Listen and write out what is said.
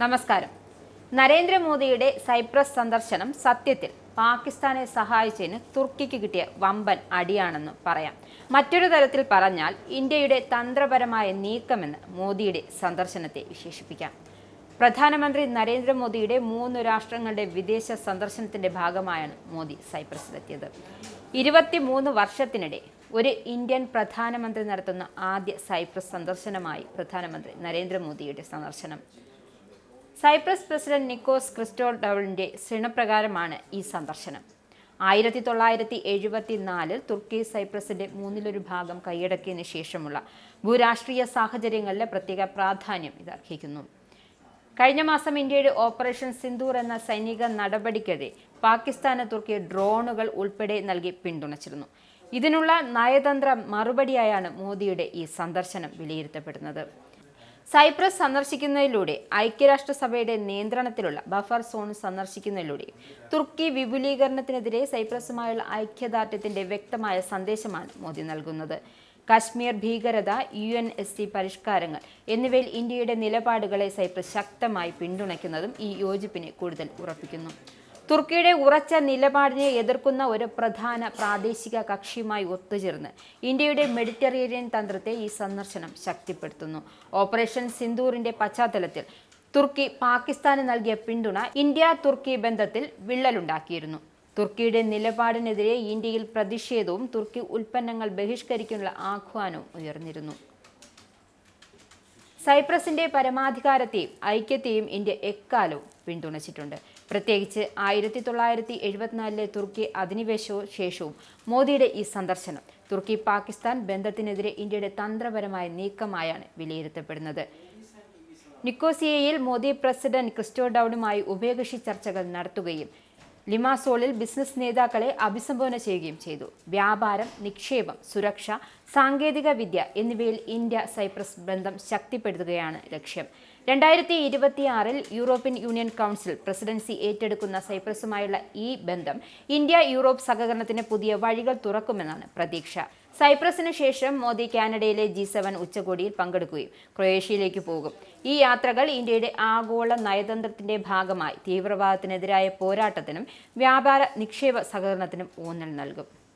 നമസ്കാരം. നരേന്ദ്രമോദിയുടെ സൈപ്രസ് സന്ദർശനം സത്യത്തിൽ പാകിസ്ഥാനെ സഹായിച്ചതിന് തുർക്കിക്ക് കിട്ടിയ വമ്പൻ അടിയാണെന്ന് പറയാം. മറ്റൊരു തരത്തിൽ പറഞ്ഞാൽ ഇന്ത്യയുടെ തന്ത്രപരമായ നീക്കമെന്ന് മോദിയുടെ സന്ദർശനത്തെ വിശേഷിപ്പിക്കാം. പ്രധാനമന്ത്രി നരേന്ദ്രമോദിയുടെ 3 രാഷ്ട്രങ്ങളുടെ വിദേശ സന്ദർശനത്തിന്റെ ഭാഗമായാണ് മോദി സൈപ്രസിലെത്തിയത്. 23 വർഷത്തിനിടെ ഒരു ഇന്ത്യൻ പ്രധാനമന്ത്രി നടത്തുന്ന ആദ്യ സൈപ്രസ് സന്ദർശനമായി പ്രധാനമന്ത്രി നരേന്ദ്രമോദിയുടെ സന്ദർശനം. സൈപ്രസ് പ്രസിഡന്റ് നിക്കോസ് ക്രിസ്റ്റോഡൌളിന്റെ ക്ഷണപ്രകാരമാണ് ഈ സന്ദർശനം. 1974 തുർക്കി സൈപ്രസിന്റെ 1/3 ഭാഗം കൈയടക്കിയതിനു ശേഷമുള്ള ഭൂരാഷ്ട്രീയ സാഹചര്യങ്ങളിലെ പ്രത്യേക പ്രാധാന്യം ഇത് അർഹിക്കുന്നു. കഴിഞ്ഞ മാസം ഇന്ത്യയുടെ ഓപ്പറേഷൻ സിന്ദൂർ എന്ന സൈനിക നടപടിക്കെതിരെ പാകിസ്ഥാന് തുർക്കി ഡ്രോണുകൾ ഉൾപ്പെടെ നൽകി പിന്തുണച്ചിരുന്നു. ഇതിനുള്ള നയതന്ത്ര മറുപടിയായാണ് മോദിയുടെ ഈ സന്ദർശനം വിലയിരുത്തപ്പെടുന്നത്. സൈപ്രസ് സന്ദർശിക്കുന്നതിലൂടെ ഐക്യരാഷ്ട്രസഭയുടെ നിയന്ത്രണത്തിലുള്ള ബഫർ സോൺ സന്ദർശിക്കുന്നതിലൂടെ തുർക്കി വിപുലീകരണത്തിനെതിരെ സൈപ്രസുമായുള്ള ഐക്യദാർഢ്യത്തിന്റെ വ്യക്തമായ സന്ദേശമാണ് മോദി നൽകുന്നത്. കശ്മീർ ഭീകരത, UNSC പരിഷ്കാരങ്ങൾ എന്നിവയിൽ ഇന്ത്യയുടെ നിലപാടുകളെ സൈപ്രസ് ശക്തമായി പിന്തുണയ്ക്കുന്നതും ഈ യോജിപ്പിനെ കൂടുതൽ ഉറപ്പിക്കുന്നു. തുർക്കിയുടെ ഉറച്ച നിലപാടിനെ എതിർക്കുന്ന ഒരു പ്രധാന പ്രാദേശിക കക്ഷിയുമായി ഒത്തുചേർന്ന് ഇന്ത്യയുടെ മെഡിറ്ററേനിയൻ തന്ത്രത്തെ ഈ സന്ദർശനം ശക്തിപ്പെടുത്തുന്നു. ഓപ്പറേഷൻ സിന്ദൂറിന്റെ പശ്ചാത്തലത്തിൽ തുർക്കി പാകിസ്ഥാന് നൽകിയ പിന്തുണ ഇന്ത്യ തുർക്കി ബന്ധത്തിൽ വിള്ളലുണ്ടാക്കിയിരുന്നു. തുർക്കിയുടെ നിലപാടിനെതിരെ ഇന്ത്യയിൽ പ്രതിഷേധവും തുർക്കി ഉൽപ്പന്നങ്ങൾ ബഹിഷ്കരിക്കാനുള്ള ആഹ്വാനവും ഉയർന്നിരുന്നു. സൈപ്രസിന്റെ പരമാധികാരത്തെയും ഐക്യത്തെയും ഇന്ത്യ എക്കാലവും പിന്തുണച്ചിട്ടുണ്ട്. പ്രത്യേകിച്ച് 1974 തുർക്കി അധിനിവേശവും ശേഷവും മോദിയുടെ ഈ സന്ദർശനം തുർക്കി പാകിസ്ഥാൻ ബന്ധത്തിനെതിരെ ഇന്ത്യയുടെ തന്ത്രപരമായ നീക്കമായാണ് വിലയിരുത്തപ്പെടുന്നത്. നിക്കോസിയയിൽ മോദി പ്രസിഡന്റ് ക്രിസ്റ്റോഡൌളുമായി ഉഭയകക്ഷി ചർച്ചകൾ നടത്തുകയും ലിമാസോളിൽ ബിസിനസ് നേതാക്കളെ അഭിസംബോധന ചെയ്യുകയും ചെയ്തു. വ്യാപാരം, നിക്ഷേപം, സുരക്ഷ, സാങ്കേതിക വിദ്യ എന്നിവയിൽ ഇന്ത്യ സൈപ്രസ് ബന്ധം ശക്തിപ്പെടുത്തുകയാണ് ലക്ഷ്യം. 2026 യൂറോപ്യൻ യൂണിയൻ കൗൺസിൽ പ്രസിഡൻസി ഏറ്റെടുക്കുന്ന സൈപ്രസുമായുള്ള ഈ ബന്ധം ഇന്ത്യ യൂറോപ്പ് സഹകരണത്തിന് പുതിയ വഴികൾ തുറക്കുമെന്നാണ് പ്രതീക്ഷ. സൈപ്രസിന് ശേഷം മോദി കാനഡയിലെ G7 ഉച്ചകോടിയിൽ പങ്കെടുക്കുകയും ക്രൊയേഷ്യയിലേക്ക് പോകും. ഈ യാത്രകൾ ഇന്ത്യയുടെ ആഗോള നയതന്ത്രത്തിന്റെ ഭാഗമായി തീവ്രവാദത്തിനെതിരായ പോരാട്ടത്തിനും വ്യാപാര നിക്ഷേപ സഹകരണത്തിനും ഊന്നൽ നൽകും.